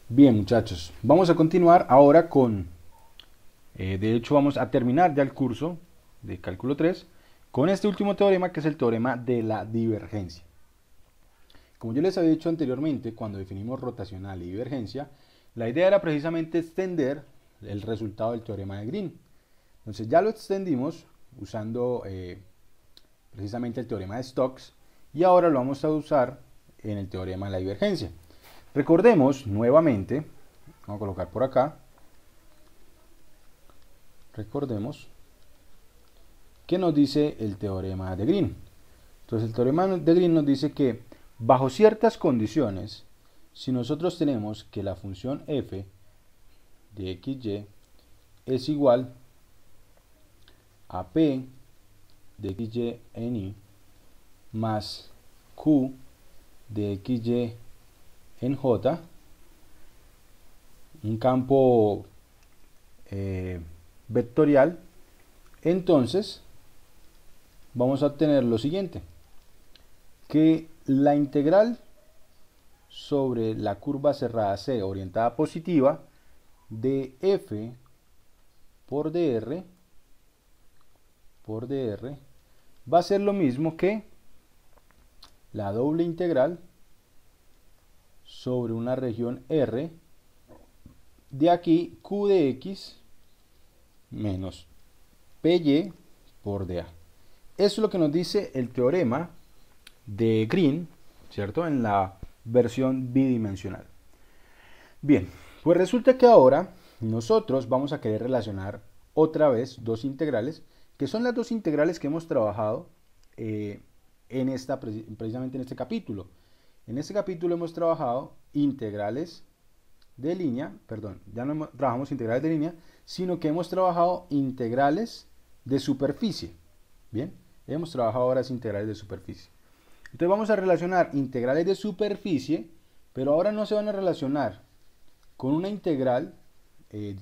Bien, muchachos, vamos a continuar ahora con, de hecho vamos a terminar ya el curso de cálculo 3 con este último teorema que es el teorema de la divergencia. Como yo les había dicho anteriormente, cuando definimos rotacional y divergencia, la idea era precisamente extender el resultado del teorema de Green. Entonces ya lo extendimos usando precisamente el teorema de Stokes y ahora lo vamos a usar en el teorema de la divergencia. Recordemos nuevamente, vamos a colocar por acá, recordemos que nos dice el teorema de Green. Entonces el teorema de Green nos dice que bajo ciertas condiciones, si nosotros tenemos que la función f de xy es igual a p de xy en y más q de xy en j, un campo vectorial, entonces vamos a obtener lo siguiente, que la integral sobre la curva cerrada C orientada positiva de f por dr va a ser lo mismo que la doble integral sobre una región R de aquí q de x menos py por dA. Eso es lo que nos dice el teorema de Green, ¿cierto? En la versión bidimensional. Bien, pues resulta que ahora nosotros vamos a querer relacionar otra vez dos integrales, que son las dos integrales que hemos trabajado precisamente en este capítulo. En este capítulo hemos trabajado integrales de línea, perdón, ya no trabajamos integrales de línea, sino que hemos trabajado integrales de superficie. Bien, hemos trabajado ahora las integrales de superficie. Entonces vamos a relacionar integrales de superficie, pero ahora no se van a relacionar con una integral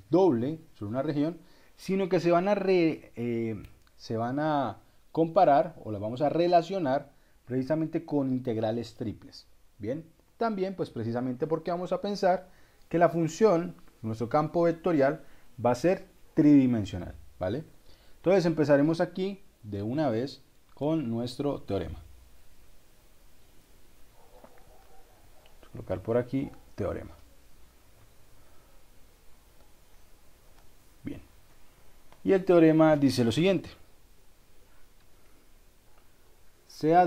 doble sobre una región, sino que se van a comparar o las vamos a relacionar precisamente con integrales triples. Bien, también pues precisamente porque vamos a pensar que la función, nuestro campo vectorial, va a ser tridimensional, ¿vale? Entonces empezaremos aquí de una vez con nuestro teorema. Voy a colocar por aquí teorema. Bien. Y el teorema dice lo siguiente. sea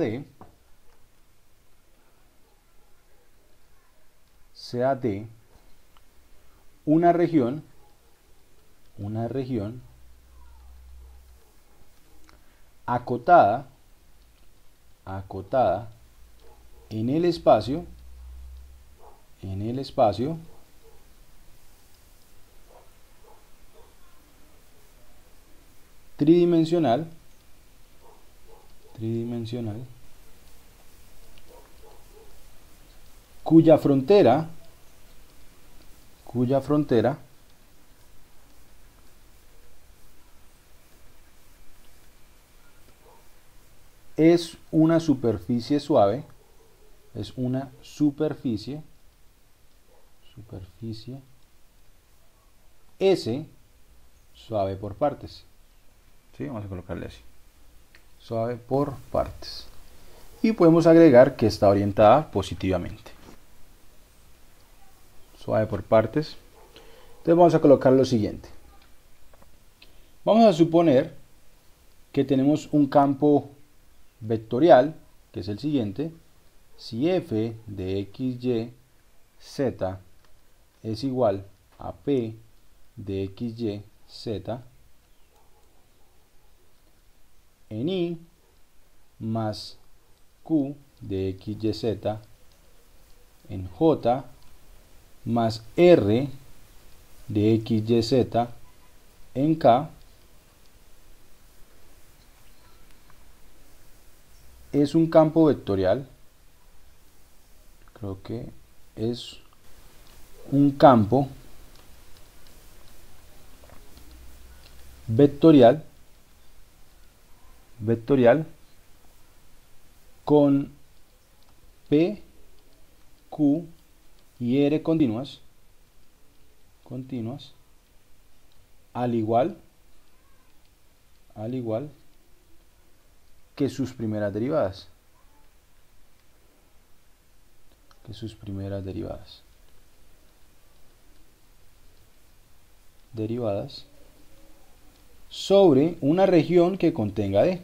D una región acotada en el espacio tridimensional cuya frontera es una superficie suave, superficie S suave por partes. ¿Sí? Vamos a colocarle así. Suave por partes. Y podemos agregar que está orientada positivamente. Suave por partes. Entonces vamos a colocar lo siguiente. Vamos a suponer que tenemos un campo vectorial, que es el siguiente. Si f de xy z es igual a p de xy z en y más q de xyz en j más r de xyz en k es un campo vectorial. Creo que es un campo vectorial con P, Q y R continuas continuas, al igual que sus primeras derivadas. Derivadas sobre una región que contenga D.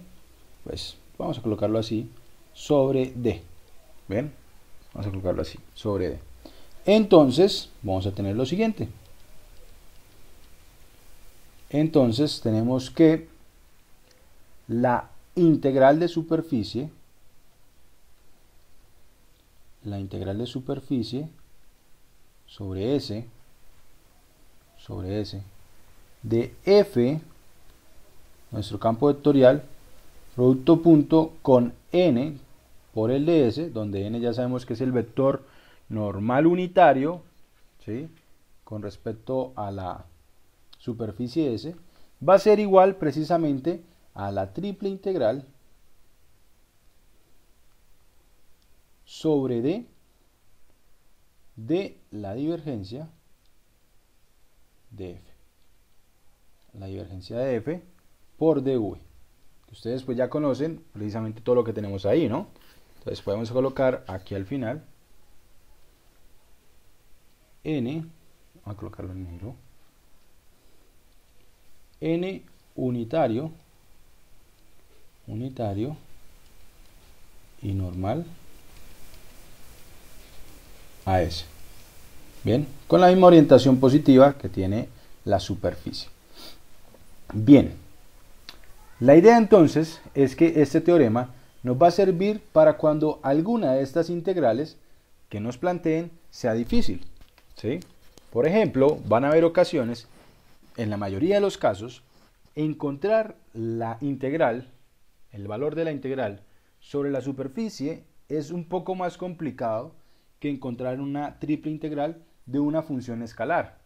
Pues vamos a colocarlo así, sobre D. ¿Ven? Vamos a colocarlo así, sobre D. Entonces, vamos a tener lo siguiente. Entonces, tenemos que la integral de superficie, sobre S, de F, nuestro campo vectorial, producto punto con N por el de S, donde N ya sabemos que es el vector normal unitario, ¿sí?, con respecto a la superficie S, va a ser igual precisamente a la triple integral sobre D de la divergencia de F. La divergencia de F por dv. Ustedes pues ya conocen precisamente todo lo que tenemos ahí, ¿no? Entonces podemos colocar aquí al final N, vamos a colocarlo en negro, N unitario y normal a S. Bien, con la misma orientación positiva que tiene la superficie. Bien, la idea entonces es que este teorema nos va a servir para cuando alguna de estas integrales que nos planteen sea difícil, ¿sí? Por ejemplo, van a haber ocasiones, en la mayoría de los casos, encontrar la integral, el valor de la integral sobre la superficie es un poco más complicado que encontrar una triple integral de una función escalar.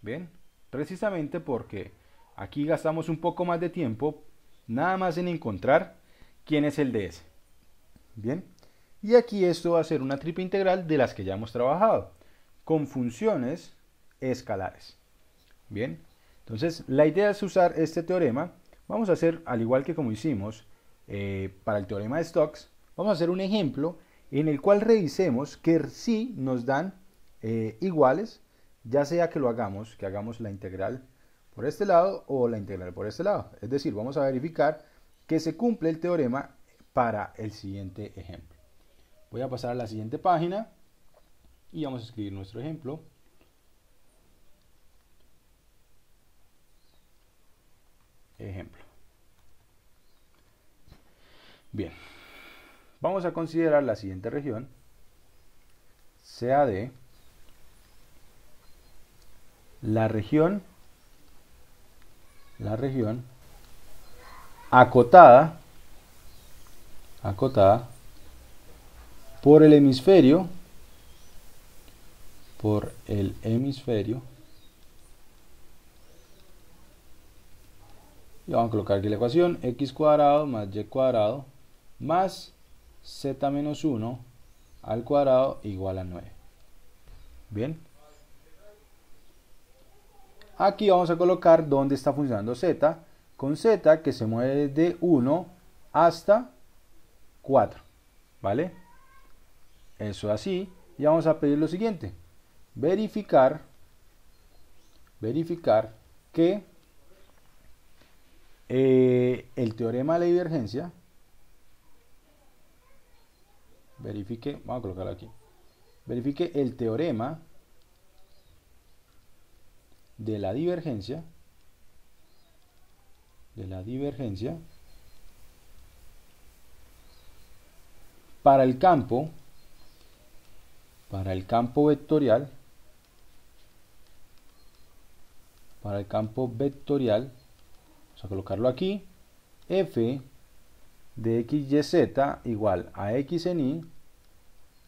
Bien, precisamente porque aquí gastamos un poco más de tiempo nada más en encontrar quién es el ds. Bien, y aquí esto va a ser una triple integral de las que ya hemos trabajado, con funciones escalares. Bien, entonces la idea es usar este teorema. Vamos a hacer, al igual que como hicimos para el teorema de Stokes, vamos a hacer un ejemplo en el cual revisemos que sí nos dan iguales, ya sea que hagamos la integral por este lado o la integral por este lado. Es decir, vamos a verificar que se cumple el teorema para el siguiente ejemplo. Voy a pasar a la siguiente página y vamos a escribir nuestro ejemplo. Bien, vamos a considerar la siguiente región, CAD, la región acotada por el hemisferio, y vamos a colocar aquí la ecuación x cuadrado más y cuadrado más z menos 1 al cuadrado igual a 9. Bien, aquí vamos a colocar dónde está funcionando z, con z que se mueve de 1 hasta 4, ¿vale? Eso así, y vamos a pedir lo siguiente, verificar que el teorema de la divergencia, vamos a colocarlo aquí, verifique el teorema de la divergencia para el campo vectorial, vamos a colocarlo aquí, f de x, y, z igual a x en y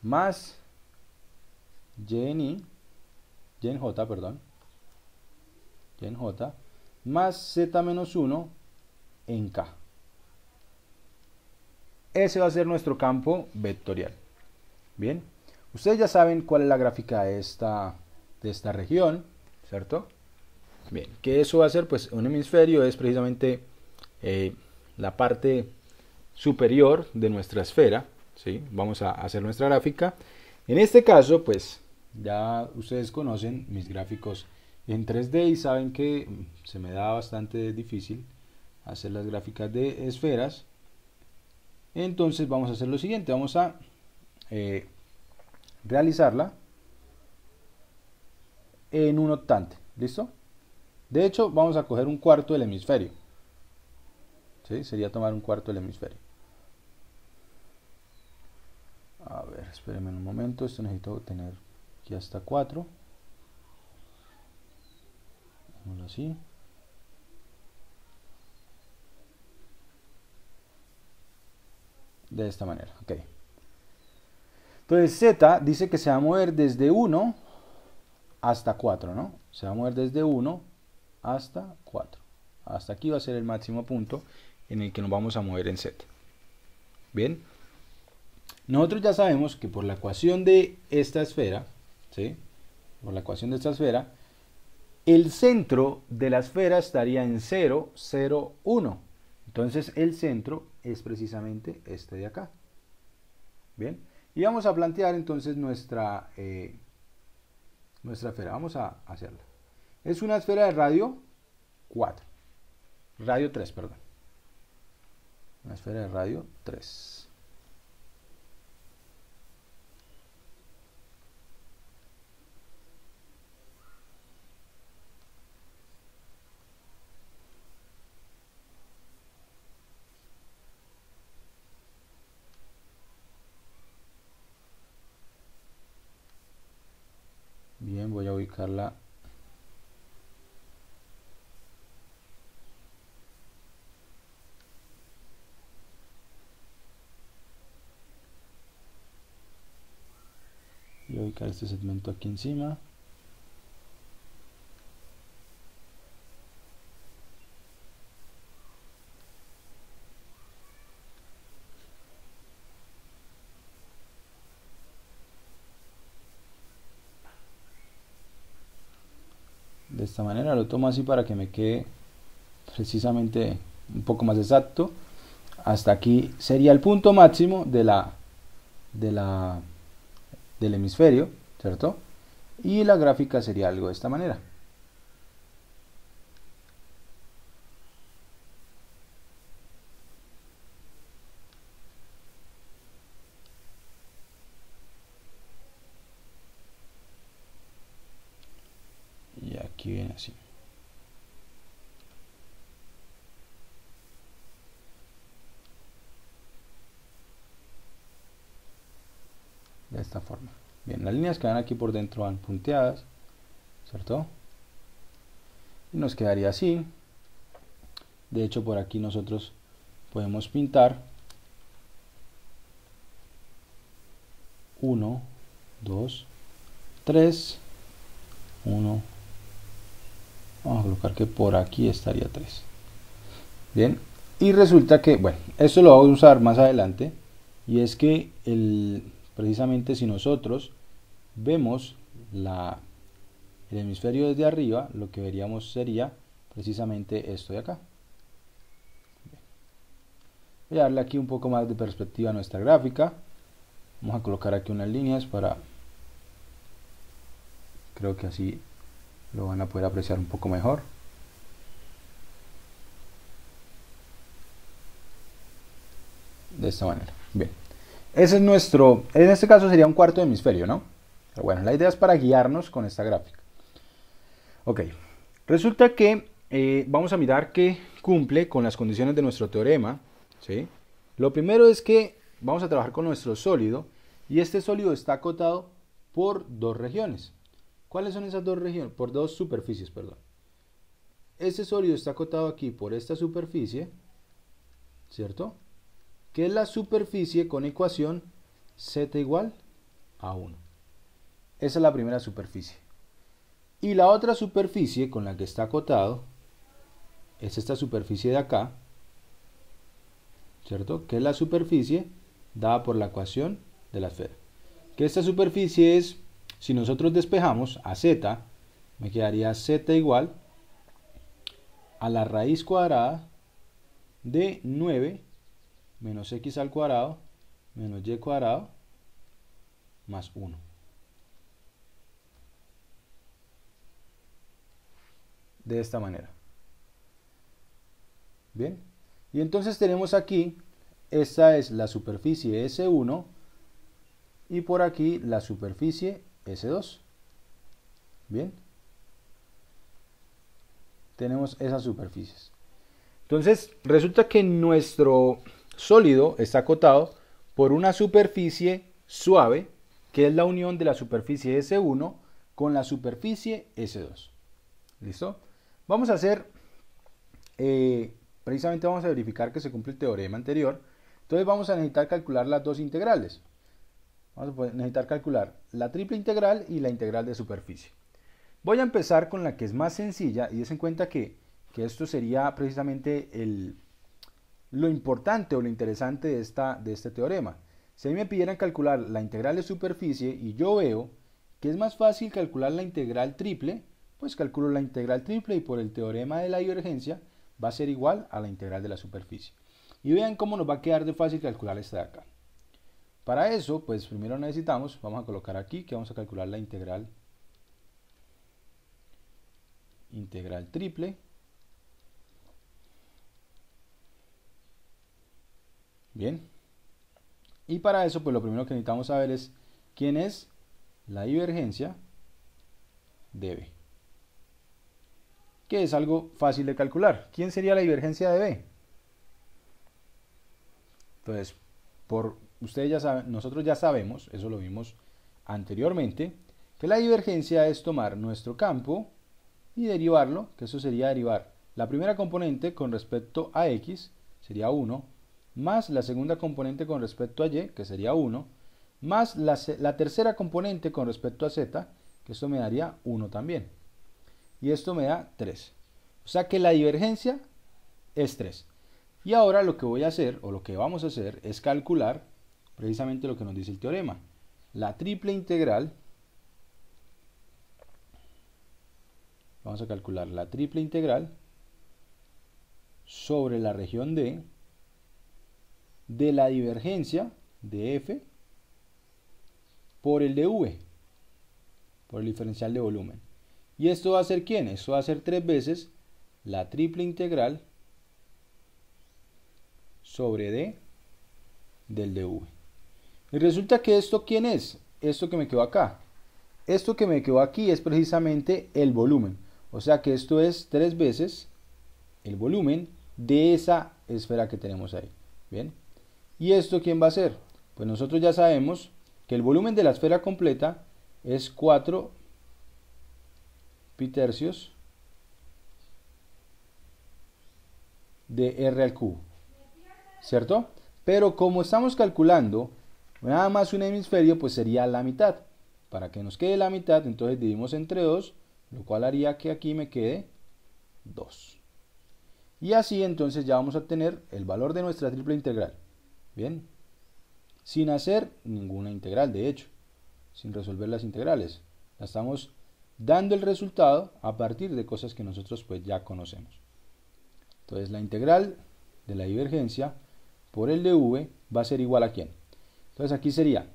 más y en j, más z menos 1 en k. Ese va a ser nuestro campo vectorial. Bien, ustedes ya saben cuál es la gráfica de esta región, ¿cierto? Bien, ¿qué eso va a ser? Pues un hemisferio es precisamente la parte superior de nuestra esfera, ¿sí? Vamos a hacer nuestra gráfica. En este caso, pues ya ustedes conocen mis gráficos en 3D y saben que se me da bastante difícil hacer las gráficas de esferas. Entonces vamos a hacer lo siguiente, vamos a realizarla en un octante, ¿listo? De hecho, vamos a coger un cuarto del hemisferio, ¿sí? Sería tomar un cuarto del hemisferio. A ver, espérenme un momento, esto necesito tener aquí hasta 4. Vamos así. De esta manera, ok. Entonces Z dice que se va a mover desde 1 hasta 4, ¿no? Se va a mover desde 1 hasta 4. Hasta aquí va a ser el máximo punto en el que nos vamos a mover en Z. Bien. Nosotros ya sabemos que por la ecuación de esta esfera, ¿sí? Por la ecuación de esta esfera, el centro de la esfera estaría en 0, 0, 1. Entonces el centro es precisamente este de acá. Bien. Y vamos a plantear entonces nuestra esfera. Vamos a hacerla. Es una esfera de radio 4. Radio 3, perdón. Una esfera de radio 3. Bien, voy a ubicarla. Voy a ubicar este segmento aquí encima. De esta manera lo tomo así para que me quede precisamente un poco más exacto. Hasta aquí sería el punto máximo del hemisferio, ¿cierto? Y la gráfica sería algo de esta manera. Y aquí viene así. De esta forma. Bien, las líneas que van aquí por dentro van punteadas, ¿cierto? Y nos quedaría así. De hecho, por aquí nosotros podemos pintar 1, 2, 3, 1. Vamos a colocar que por aquí estaría 3. Bien, y resulta que, bueno, esto lo vamos a usar más adelante. Y es que precisamente si nosotros vemos el hemisferio desde arriba, lo que veríamos sería precisamente esto de acá. Voy a darle aquí un poco más de perspectiva a nuestra gráfica. Vamos a colocar aquí unas líneas para... Creo que así lo van a poder apreciar un poco mejor. De esta manera. Bien. Ese es nuestro... En este caso sería un cuarto de hemisferio, ¿no? Pero bueno, la idea es para guiarnos con esta gráfica. Ok. Resulta que vamos a mirar que cumple con las condiciones de nuestro teorema, ¿sí? Lo primero es que vamos a trabajar con nuestro sólido y este sólido está acotado por dos regiones. ¿Cuáles son esas dos regiones? Por dos superficies, perdón. Este sólido está acotado aquí por esta superficie, ¿cierto? Que es la superficie con ecuación z igual a 1. Esa es la primera superficie. Y la otra superficie con la que está acotado es esta superficie de acá, ¿cierto? Que es la superficie dada por la ecuación de la esfera. Que esta superficie es, si nosotros despejamos a z me quedaría z igual a la raíz cuadrada de 9 menos x al cuadrado menos y cuadrado más 1. De esta manera. Bien. Y entonces tenemos aquí, esta es la superficie S1 y por aquí la superficie S2. Bien. Tenemos esas superficies. Entonces, resulta que nuestro sólido está acotado por una superficie suave, que es la unión de la superficie S1 con la superficie S2. ¿Listo? Vamos a hacer, precisamente vamos a verificar que se cumple el teorema anterior. Entonces vamos a necesitar calcular las dos integrales. Vamos a necesitar calcular la triple integral y la integral de superficie. Voy a empezar con la que es más sencilla y des en cuenta que esto sería precisamente lo importante o lo interesante de este teorema. Si a mí me pidieran calcular la integral de superficie y yo veo que es más fácil calcular la integral triple, pues calculo la integral triple y por el teorema de la divergencia va a ser igual a la integral de la superficie. Y vean cómo nos va a quedar de fácil calcular esta de acá. Para eso, pues primero necesitamos, vamos a colocar aquí que vamos a calcular la integral triple. Bien. Y para eso, pues lo primero que necesitamos saber es quién es la divergencia de B, que es algo fácil de calcular. ¿Quién sería la divergencia de B? Entonces, ustedes ya saben, nosotros ya sabemos, eso lo vimos anteriormente, que la divergencia es tomar nuestro campo y derivarlo, que eso sería derivar la primera componente con respecto a x, sería 1, más la segunda componente con respecto a y, que sería 1, más la tercera componente con respecto a z, que esto me daría 1 también. Y esto me da 3. O sea que la divergencia es 3. Y ahora lo que voy a hacer, o lo que vamos a hacer, es calcular precisamente lo que nos dice el teorema. La triple integral, vamos a calcular la triple integral sobre la región D de la divergencia de f por el de v, por el diferencial de volumen. ¿Y esto va a ser quién? Esto va a ser 3 veces la triple integral sobre d del dv. Y resulta que esto, ¿quién es? Esto que me quedó acá. Esto que me quedó aquí es precisamente el volumen. O sea que esto es 3 veces el volumen de esa esfera que tenemos ahí. Bien. ¿Y esto quién va a ser? Pues nosotros ya sabemos que el volumen de la esfera completa es 4 pi tercios de r al cubo, ¿cierto? Pero como estamos calculando nada más un hemisferio, pues sería la mitad. Para que nos quede la mitad, entonces dividimos entre 2, lo cual haría que aquí me quede 2. Y así entonces ya vamos a tener el valor de nuestra triple integral. Bien, sin hacer ninguna integral, de hecho, sin resolver las integrales. La estamos dando el resultado a partir de cosas que nosotros pues ya conocemos. Entonces la integral de la divergencia por el de v va a ser igual a ¿quién? Entonces aquí sería,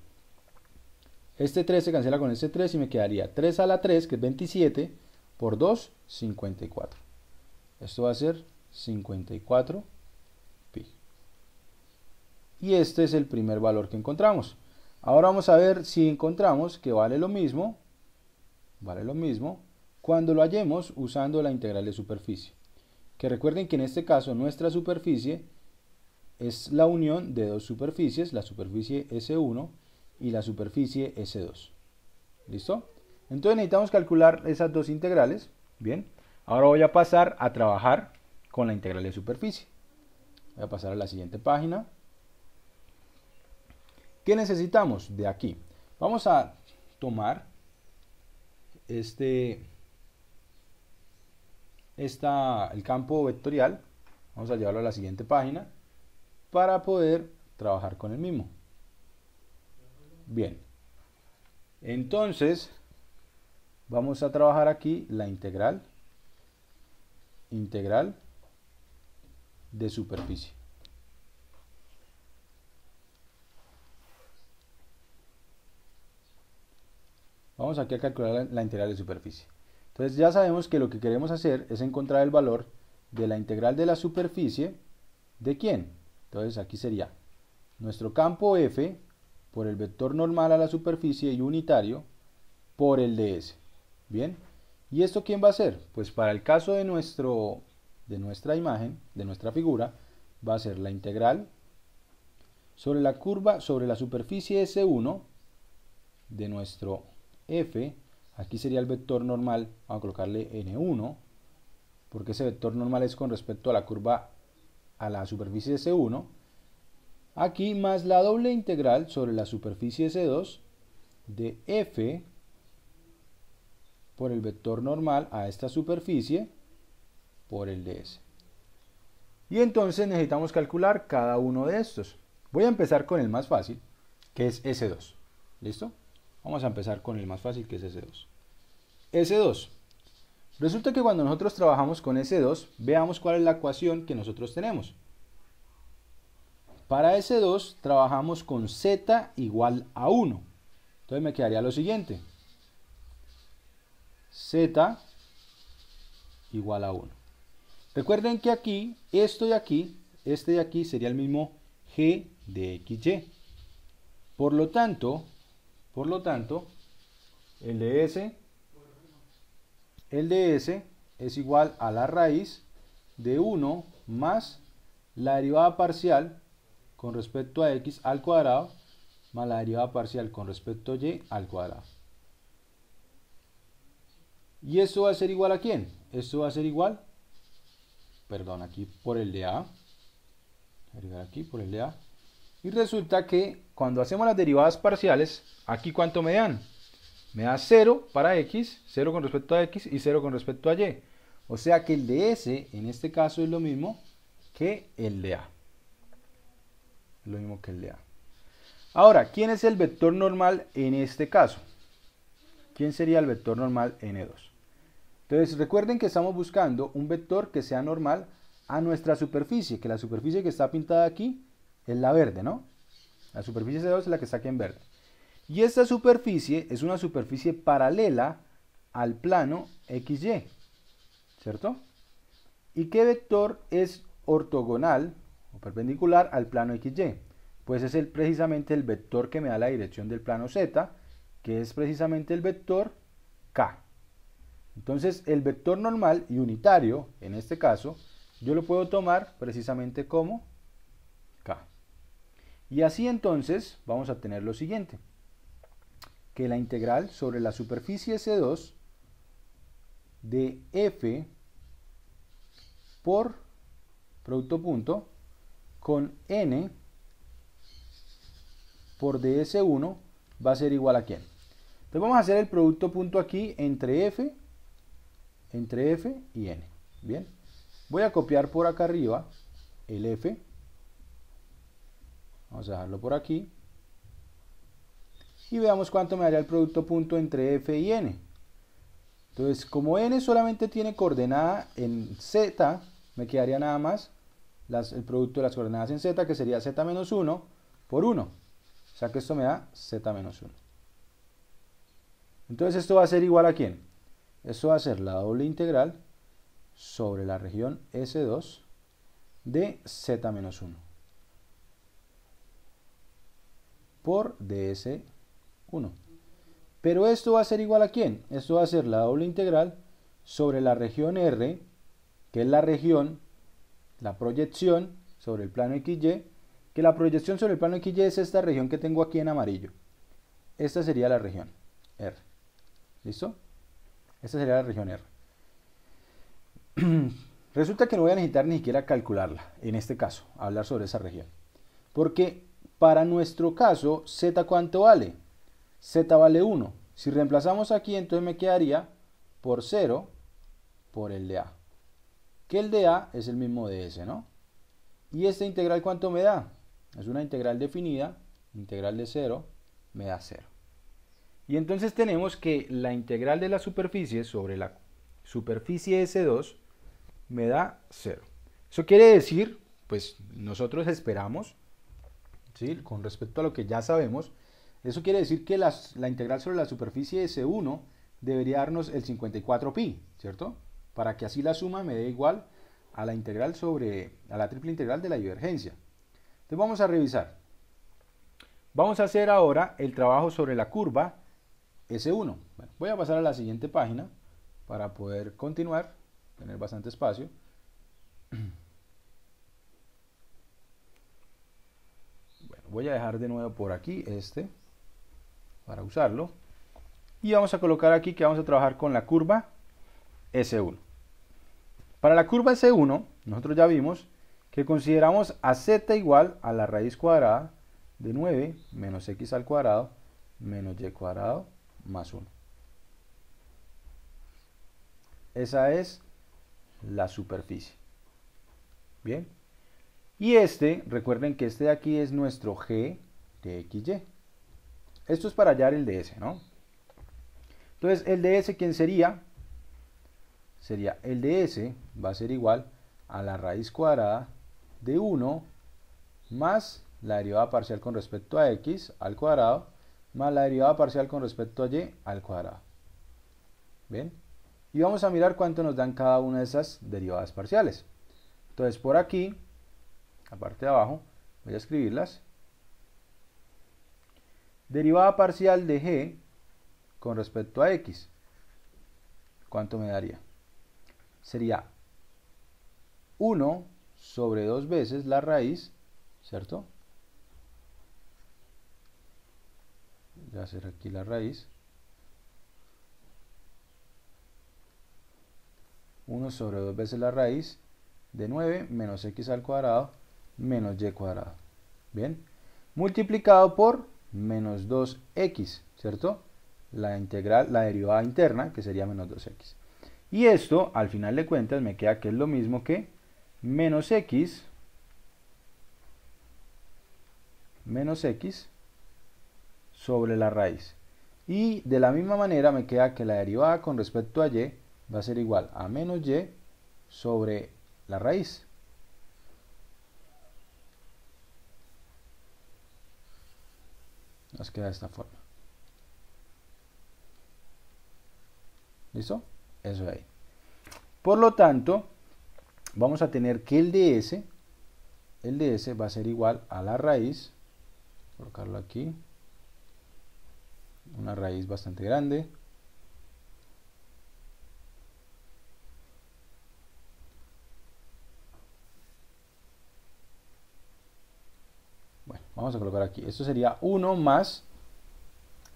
este 3 se cancela con este 3 y me quedaría 3 a la 3, que es 27, por 2, 54. Esto va a ser 54 pi. Y este es el primer valor que encontramos. Ahora vamos a ver si encontramos que vale lo mismo cuando lo hallemos usando la integral de superficie. Que recuerden que en este caso nuestra superficie es la unión de dos superficies, la superficie S1 y la superficie S2. ¿Listo? Entonces necesitamos calcular esas dos integrales. Bien, ahora voy a pasar a trabajar con la integral de superficie. Voy a pasar a la siguiente página. ¿Qué necesitamos de aquí? Vamos a tomar el campo vectorial, vamos a llevarlo a la siguiente página para poder trabajar con el mismo. Bien, entonces vamos a trabajar aquí la integral de superficie. Vamos aquí a calcular la integral de superficie. Entonces ya sabemos que lo que queremos hacer es encontrar el valor de la integral de la superficie. ¿De quién? Entonces aquí sería nuestro campo F por el vector normal a la superficie y unitario por el ds. Bien. ¿Y esto quién va a ser? Pues para el caso de nuestra imagen, de nuestra figura, va a ser la integral sobre la curva, sobre la superficie S1 de nuestro F. Aquí sería el vector normal, vamos a colocarle N1, porque ese vector normal es con respecto a la curva, a la superficie S1. Aquí más la doble integral sobre la superficie S2 de F por el vector normal a esta superficie por el ds. Y entonces necesitamos calcular cada uno de estos. Voy a empezar con el más fácil, que es S2. ¿Listo? Vamos a empezar con el más fácil, que es S2. S2. Resulta que cuando nosotros trabajamos con S2, veamos cuál es la ecuación que nosotros tenemos. Para S2 trabajamos con Z igual a 1. Entonces me quedaría lo siguiente. Z igual a 1. Recuerden que aquí, esto de aquí, este de aquí sería el mismo G de XY. Por lo tanto, el ds es igual a la raíz de 1 más la derivada parcial con respecto a x al cuadrado más la derivada parcial con respecto a y al cuadrado. ¿Y esto va a ser igual a quién? Esto va a ser igual, perdón, aquí por el de A, agregar aquí por el de A, y resulta que cuando hacemos las derivadas parciales, aquí ¿cuánto me dan? Me da 0 para x, 0 con respecto a x y 0 con respecto a y. O sea que el de S en este caso es lo mismo que el de A. Es lo mismo que el de A. Ahora, ¿quién es el vector normal en este caso? ¿Quién sería el vector normal N2? Entonces recuerden que estamos buscando un vector que sea normal a nuestra superficie, que la superficie que está pintada aquí es la verde, ¿no? La superficie C2 es la que está aquí en verde. Y esta superficie es una superficie paralela al plano XY, ¿cierto? ¿Y qué vector es ortogonal o perpendicular al plano XY? Pues es precisamente el vector que me da la dirección del plano Z, que es precisamente el vector K. Entonces el vector normal y unitario, en este caso, yo lo puedo tomar precisamente como K. Y así entonces vamos a tener lo siguiente, que la integral sobre la superficie S2 de F por producto punto con N por ds1 va a ser igual a quién. Entonces vamos a hacer el producto punto aquí entre F y N. Bien, voy a copiar por acá arriba el F, vamos a dejarlo por aquí y veamos cuánto me daría el producto punto entre F y N. Entonces como N solamente tiene coordenada en Z, me quedaría nada más el producto de las coordenadas en Z, que sería Z menos 1 por 1. O sea que esto me da Z menos 1. Entonces esto va a ser igual a ¿quién? Esto va a ser la doble integral sobre la región S2 de Z menos 1 por ds1. Pero esto va a ser igual a ¿quién? Esto va a ser la doble integral sobre la región R, que es la región, la proyección sobre el plano XY, que la proyección sobre el plano XY es esta región que tengo aquí en amarillo. Esta sería la región R. ¿Listo? Esta sería la región R. Resulta que no voy a necesitar ni siquiera calcularla, en este caso, hablar sobre esa región. Porque para nuestro caso, Z ¿cuánto vale? Z vale 1. Si reemplazamos aquí, entonces me quedaría por 0 por el de A. Que el de A es el mismo de S, ¿no? ¿Y esta integral cuánto me da? Es una integral definida, integral de 0, me da 0. Y entonces tenemos que la integral de la superficie sobre la superficie S2 me da 0. Eso quiere decir, pues nosotros esperamos, ¿sí?, con respecto a lo que ya sabemos, eso quiere decir que la integral sobre la superficie S1 debería darnos el 54pi, ¿cierto? Para que así la suma me dé igual a la integral a la triple integral de la divergencia. Entonces vamos a revisar. Vamos a hacer ahora el trabajo sobre la curva S1. Bueno, voy a pasar a la siguiente página para poder continuar, tener bastante espacio. Bueno, voy a dejar de nuevo por aquí para usarlo. Y vamos a colocar aquí que vamos a trabajar con la curva S1. Para la curva S1, nosotros ya vimos que consideramos a z igual a la raíz cuadrada de 9 menos x al cuadrado menos y cuadrado más 1. Esa es la superficie. Bien. Y recuerden que este de aquí es nuestro g de xy. Esto es para hallar el ds, ¿no? Entonces, el ds, ¿quién sería? Sería el ds va a ser igual a la raíz cuadrada de 1 más la derivada parcial con respecto a x al cuadrado más la derivada parcial con respecto a y al cuadrado. ¿Bien? Y vamos a mirar cuánto nos dan cada una de esas derivadas parciales. Entonces, por aquí, la parte de abajo, voy a escribirlas. Derivada parcial de g con respecto a x. ¿Cuánto me daría? Sería 1 sobre 2 veces la raíz, ¿cierto? Voy a hacer aquí la raíz. 1 sobre 2 veces la raíz de 9 menos x al cuadrado menos y cuadrado. Bien. Multiplicado por menos 2x, ¿cierto? La integral, la derivada interna, que sería menos 2x. Y esto, al final de cuentas, me queda que es lo mismo que menos x sobre la raíz. Y de la misma manera me queda que la derivada con respecto a y va a ser igual a menos y sobre la raíz. Nos queda de esta forma. ¿Listo? Eso de ahí. Por lo tanto, vamos a tener que el ds va a ser igual a la raíz, colocarlo aquí, una raíz bastante grande, bueno, vamos a colocar aquí, esto sería 1 más,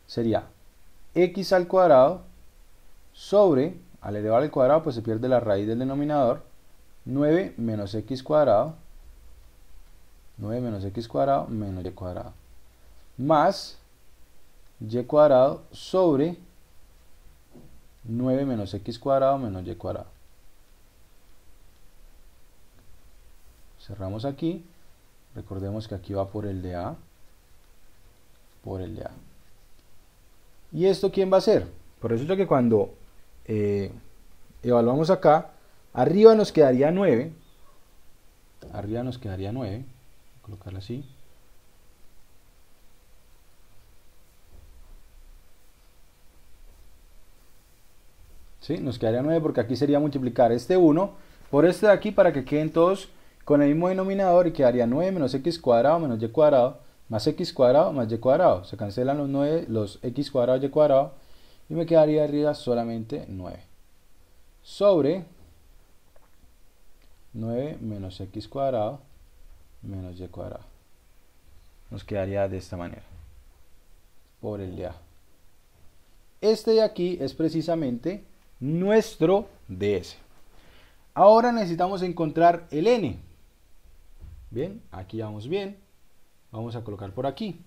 sería x al cuadrado sobre, al elevar al cuadrado pues se pierde la raíz del denominador, 9 menos x cuadrado, 9 menos x cuadrado menos y cuadrado, más y cuadrado sobre 9 menos x cuadrado menos y cuadrado. Cerramos aquí, recordemos que aquí va por el de a, por el de a. ¿Y esto quién va a ser? Por eso es que cuando evaluamos acá, arriba nos quedaría 9, arriba nos quedaría 9, voy a colocarlo así. ¿Sí? Nos quedaría 9 porque aquí sería multiplicar este 1 por este de aquí para que queden todos con el mismo denominador y quedaría 9 menos x cuadrado menos y cuadrado más x cuadrado más y cuadrado. Se cancelan los 9, los x cuadrado y cuadrado y me quedaría arriba solamente 9 sobre 9 menos x cuadrado menos y cuadrado. Nos quedaría de esta manera por el de a. Este de aquí es precisamente nuestro ds. Ahora necesitamos encontrar el n. Bien, aquí vamos bien. Vamos a colocar por aquí.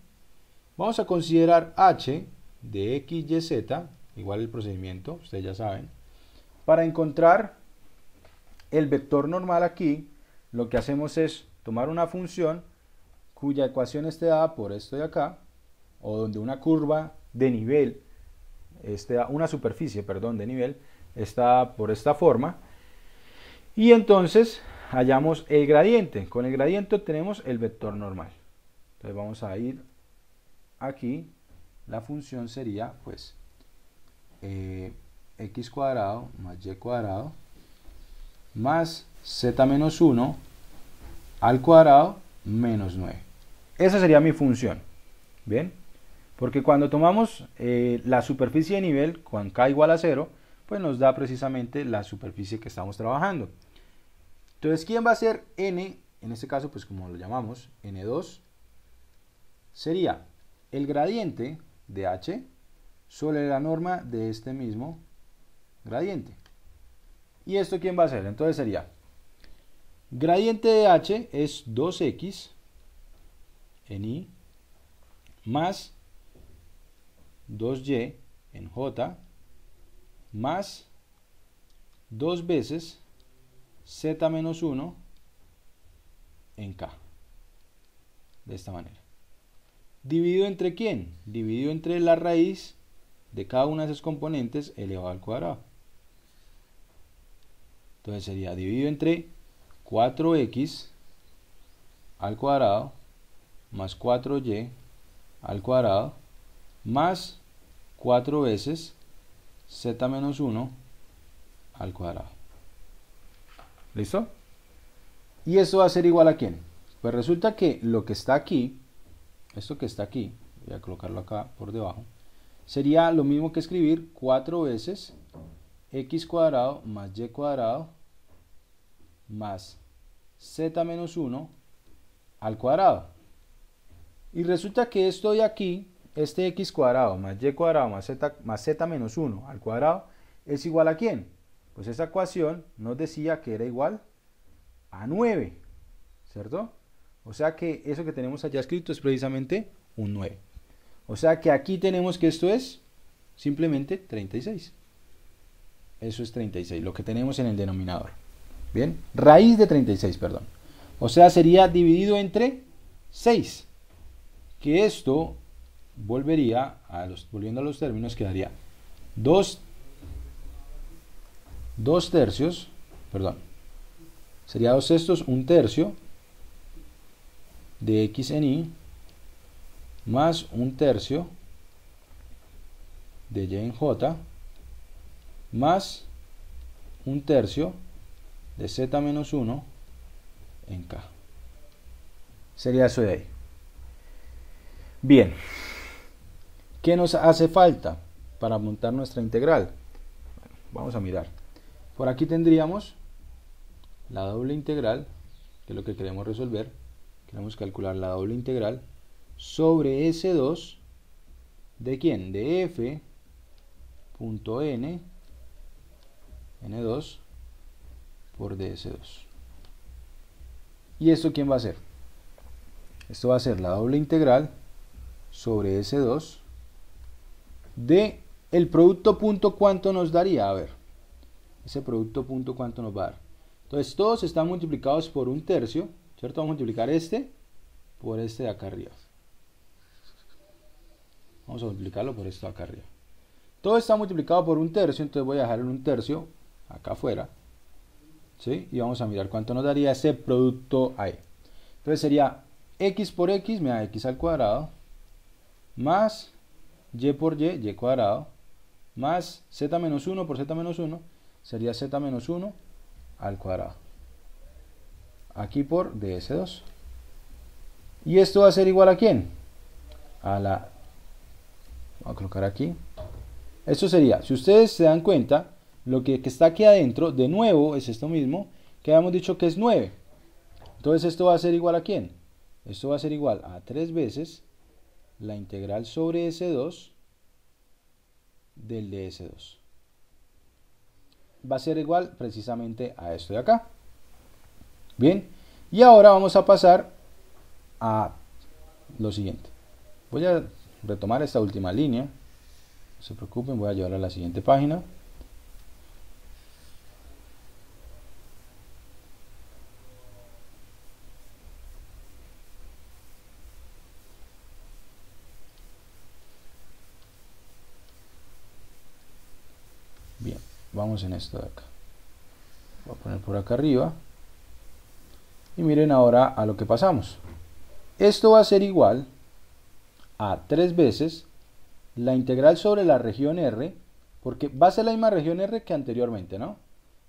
Vamos a considerar h de x, y, z, igual el procedimiento, ustedes ya saben. Para encontrar el vector normal aquí, lo que hacemos es tomar una función cuya ecuación esté dada por esto de acá, o donde una curva de nivel una superficie, perdón, de nivel, está por esta forma. Y entonces hallamos el gradiente. Con el gradiente obtenemos el vector normal. Entonces vamos a ir aquí. La función sería pues x cuadrado más y cuadrado más z menos 1 al cuadrado menos 9. Esa sería mi función. Bien, porque cuando tomamos la superficie de nivel con k igual a 0, pues nos da precisamente la superficie que estamos trabajando. Entonces, ¿quién va a ser n? En este caso, pues como lo llamamos, n2, sería el gradiente de h sobre la norma de este mismo gradiente. ¿Y esto quién va a ser? Entonces sería, gradiente de h es 2x en i más 2y en j más 2 veces z menos 1 en k. De esta manera. ¿Dividido entre quién? Dividido entre la raíz de cada una de esos componentes elevado al cuadrado. Entonces sería dividido entre 4x al cuadrado más 4y al cuadrado más 4 veces z menos 1 al cuadrado. ¿Listo? ¿Y esto va a ser igual a quién? Pues resulta que lo que está aquí, esto que está aquí, voy a colocarlo acá por debajo, sería lo mismo que escribir 4 veces x cuadrado más y cuadrado más z menos 1 al cuadrado. Y resulta que esto de aquí, este x cuadrado más y cuadrado más z menos 1 al cuadrado, es igual a ¿quién? Pues esa ecuación nos decía que era igual a 9, ¿cierto? O sea que eso que tenemos allá escrito es precisamente un 9. O sea que aquí tenemos que esto es simplemente 36. Eso es 36, lo que tenemos en el denominador. Bien, raíz de 36, perdón. O sea, sería dividido entre 6. Que esto volviendo a los términos, quedaría 2 tercios, perdón, sería 2 sextos, 1 tercio de x en y más 1 tercio de y en j más 1 tercio de z menos 1 en k. Sería eso de ahí. Bien, ¿qué nos hace falta para montar nuestra integral? Bueno, vamos a mirar. Por aquí tendríamos la doble integral, que es lo que queremos resolver. Queremos calcular la doble integral sobre S2 ¿de quién? De f punto n, n2 por ds2. ¿Y esto quién va a ser? Esto va a ser la doble integral sobre S2 de el producto punto, ¿cuánto nos daría? A ver, ese producto punto, ¿cuánto nos va a dar? Entonces todos están multiplicados por 1 tercio, ¿cierto? Vamos a multiplicar este por este de acá arriba. Vamos a multiplicarlo por esto de acá arriba. Todo está multiplicado por 1 tercio, entonces voy a dejar el 1 tercio acá afuera, ¿sí? Y vamos a mirar cuánto nos daría ese producto ahí. Entonces sería x por x me da x al cuadrado, más y por y cuadrado, más z menos 1 por z menos 1, sería z menos 1 al cuadrado. Aquí por ds2. ¿Y esto va a ser igual a quién? A la... Vamos a colocar aquí. Esto sería, si ustedes se dan cuenta, lo que está aquí adentro, de nuevo, es esto mismo, que habíamos dicho que es 9. Entonces esto va a ser igual a quién? Esto va a ser igual a 3 veces la integral sobre S2 del ds2. Va a ser igual precisamente a esto de acá. Bien, y ahora vamos a pasar a lo siguiente. Voy a retomar esta última línea. No se preocupen, voy a llevarla a la siguiente página. vamos en esto de acá. Voy a poner por acá arriba. Y miren ahora a lo que pasamos. Esto va a ser igual a 3 veces la integral sobre la región R, porque va a ser la misma región R que anteriormente, ¿no?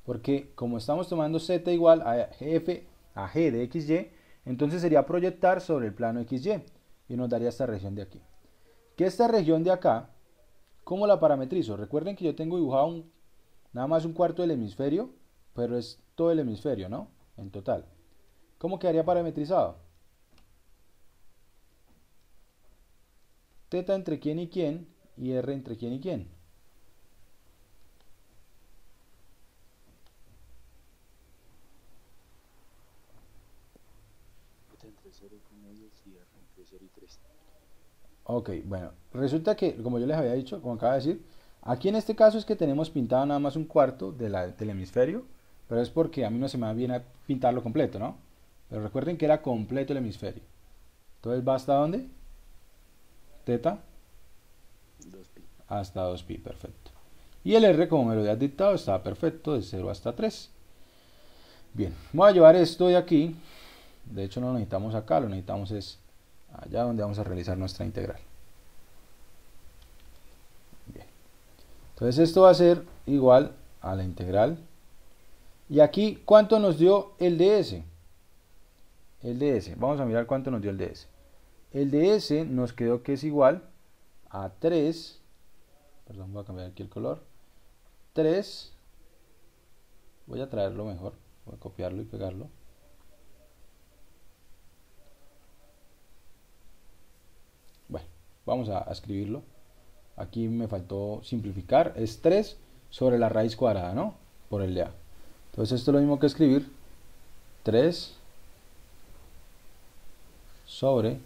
Porque como estamos tomando z igual a g de xy, entonces sería proyectar sobre el plano xy y nos daría esta región de aquí. Que esta región de acá, ¿cómo la parametrizo? Recuerden que yo tengo dibujado nada más un cuarto del hemisferio, pero es todo el hemisferio, ¿no? En total. ¿Cómo quedaría parametrizado? Teta entre quién y quién y R entre quién y quién. Teta entre 0,1 y R entre 0 y 3. Ok, bueno, resulta que, como yo les había dicho, como acaba de decir, aquí en este caso es que tenemos pintado nada más un cuarto del hemisferio, pero es porque a mí no se me va bien a pintarlo completo, ¿no? Pero recuerden que era completo el hemisferio. Entonces va hasta ¿dónde? Teta 2pi. hasta 2pi, perfecto. Y el R, como me lo había dictado, estaba perfecto, de 0 hasta 3. Bien, voy a llevar esto de aquí. De hecho no lo necesitamos acá, lo necesitamos es allá donde vamos a realizar nuestra integral. Bien. Entonces esto va a ser igual a la integral. Y aquí, ¿cuánto nos dio el ds? El ds, vamos a mirar cuánto nos dio el ds. El ds nos quedó que es igual a 3, perdón, voy a cambiar aquí el color, 3, voy a traerlo mejor, voy a copiarlo y pegarlo. Bueno, vamos a escribirlo. Aquí me faltó simplificar, es 3 sobre la raíz cuadrada, ¿no? Por el de a. Entonces esto es lo mismo que escribir 3 sobre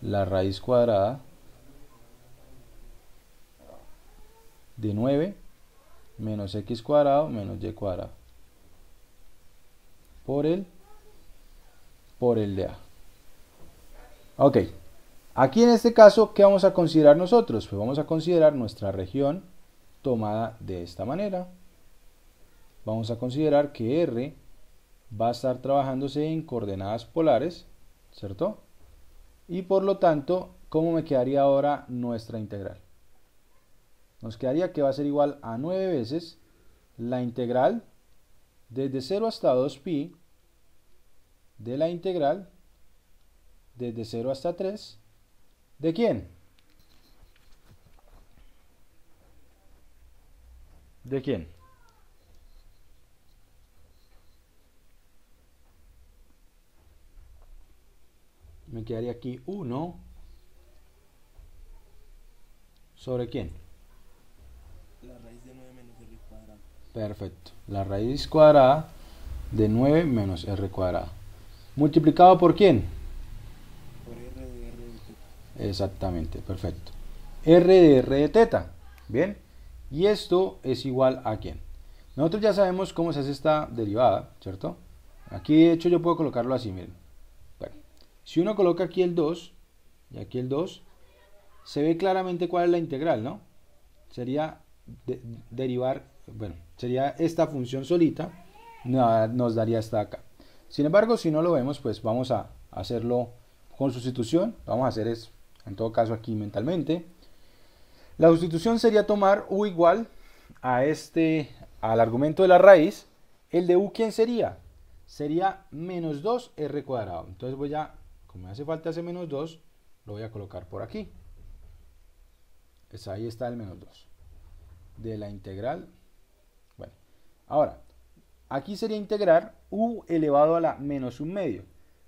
la raíz cuadrada de 9 menos x cuadrado menos y cuadrado por el de a. Ok, aquí en este caso, ¿qué vamos a considerar nosotros? Pues vamos a considerar nuestra región tomada de esta manera. Vamos a considerar que R va a estar trabajándose en coordenadas polares, ¿cierto? Y por lo tanto, ¿cómo me quedaría ahora nuestra integral? Nos quedaría que va a ser igual a 9 veces la integral desde 0 hasta 2pi de la integral desde 0 hasta 3. ¿De quién? ¿De quién? Me quedaría aquí 1 sobre quién. La raíz de 9 menos R cuadrado. Perfecto. La raíz cuadrada de 9 menos R cuadrada. ¿Multiplicado por quién? Por R de teta. Exactamente, perfecto. R de teta. Bien. Y esto es igual a quién. Nosotros ya sabemos cómo se hace esta derivada, ¿cierto? Aquí de hecho yo puedo colocarlo así, miren. Bueno, si uno coloca aquí el 2 y aquí el 2, se ve claramente cuál es la integral, ¿no? Sería derivar, bueno, sería esta función solita, nos daría esta acá. Sin embargo, si no lo vemos, pues vamos a hacerlo con sustitución. Vamos a hacer es, en todo caso aquí mentalmente. La sustitución sería tomar u igual a al argumento de la raíz. El de u, ¿quién sería? Sería menos 2r cuadrado. Entonces voy a, como me hace falta ese menos 2, lo voy a colocar por aquí. Pues ahí está el menos 2 de la integral. Bueno, ahora, aquí sería integrar u elevado a la menos un medio.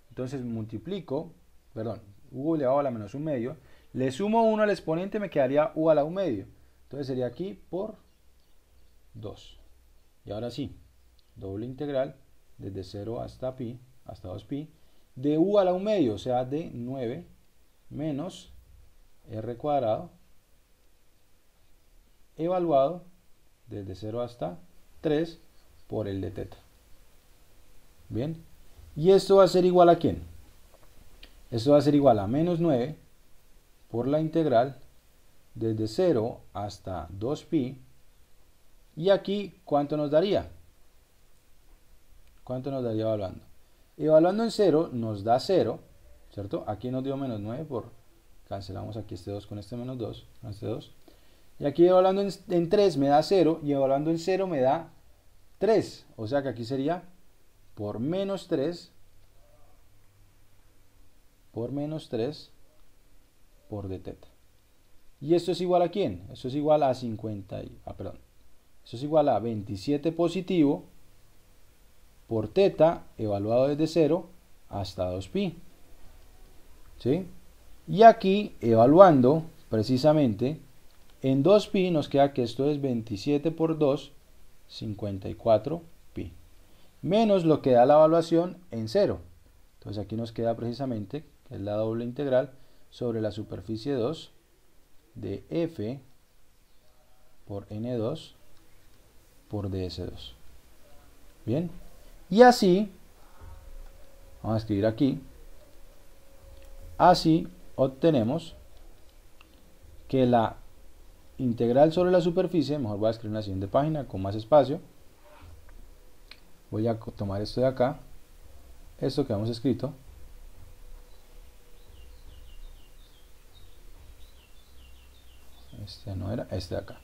Entonces multiplico, perdón, u elevado a la menos un medio. Le sumo 1 al exponente, me quedaría u a la 1 medio. Entonces sería aquí por 2. Y ahora sí, doble integral desde 0 hasta pi, hasta 2pi, de u a la 1 medio, o sea, de 9 menos r cuadrado, evaluado desde 0 hasta 3 por el de teta. Bien, y esto va a ser igual a ¿quién? Esto va a ser igual a menos 9 por la integral desde 0 hasta 2pi Y aquí, ¿cuánto nos daría? ¿Cuánto nos daría evaluando? Evaluando en 0 nos da 0, ¿cierto? Aquí nos dio menos 9 por... Cancelamos aquí este 2 con este menos 2, con este 2. Y aquí evaluando en 3 me da 0 y evaluando en 0 me da 3. O sea que aquí sería por menos 3 por menos 3 por d teta. ¿Y esto es igual a quién? Esto es igual a 50, perdón. Esto es igual a 27 positivo por teta evaluado desde 0 hasta 2pi. ¿Sí? Y aquí evaluando precisamente en 2pi nos queda que esto es 27 por 2, 54pi. Menos lo que da la evaluación en 0. Entonces aquí nos queda precisamente, que es la doble integral, sobre la superficie 2 de f por n2 por ds2. Bien. Y así, vamos a escribir aquí, así obtenemos que la integral sobre la superficie, mejor voy a escribir en la siguiente página con más espacio, voy a tomar esto de acá, esto que hemos escrito, este no era, este de acá.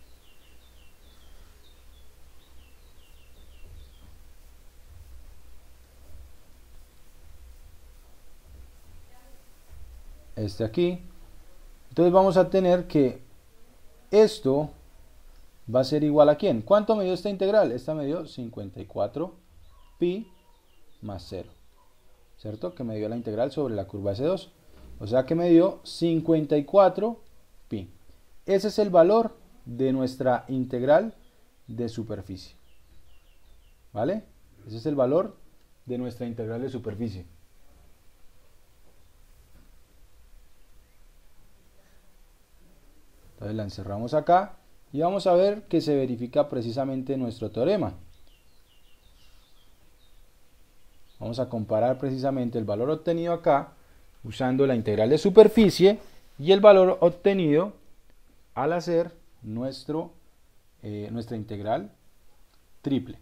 Este aquí. Entonces vamos a tener que esto va a ser igual a ¿quién? ¿Cuánto me dio esta integral? Esta me dio 54pi más 0. ¿Cierto? Que me dio la integral sobre la curva S2. O sea que me dio 54pi. Ese es el valor de nuestra integral de superficie. ¿Vale? Ese es el valor de nuestra integral de superficie. Entonces la encerramos acá y vamos a ver que se verifica precisamente nuestro teorema. Vamos a comparar precisamente el valor obtenido acá usando la integral de superficie y el valor obtenido al hacer nuestra integral triple.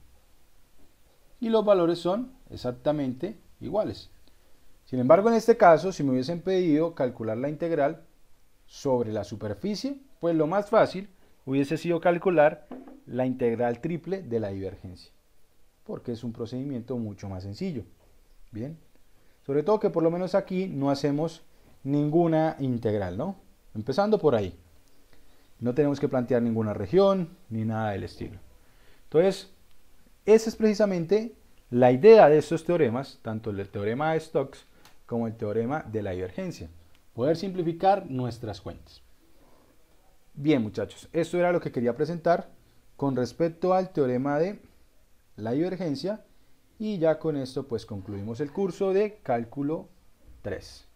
Y los valores son exactamente iguales. Sin embargo, en este caso, si me hubiesen pedido calcular la integral sobre la superficie, pues lo más fácil hubiese sido calcular la integral triple de la divergencia, porque es un procedimiento mucho más sencillo. Bien, sobre todo que por lo menos aquí no hacemos ninguna integral, ¿no? Empezando por ahí. No tenemos que plantear ninguna región ni nada del estilo. Entonces, esa es precisamente la idea de estos teoremas, tanto el teorema de Stokes como el teorema de la divergencia. Poder simplificar nuestras cuentas. Bien, muchachos, esto era lo que quería presentar con respecto al teorema de la divergencia y ya con esto pues concluimos el curso de cálculo 3.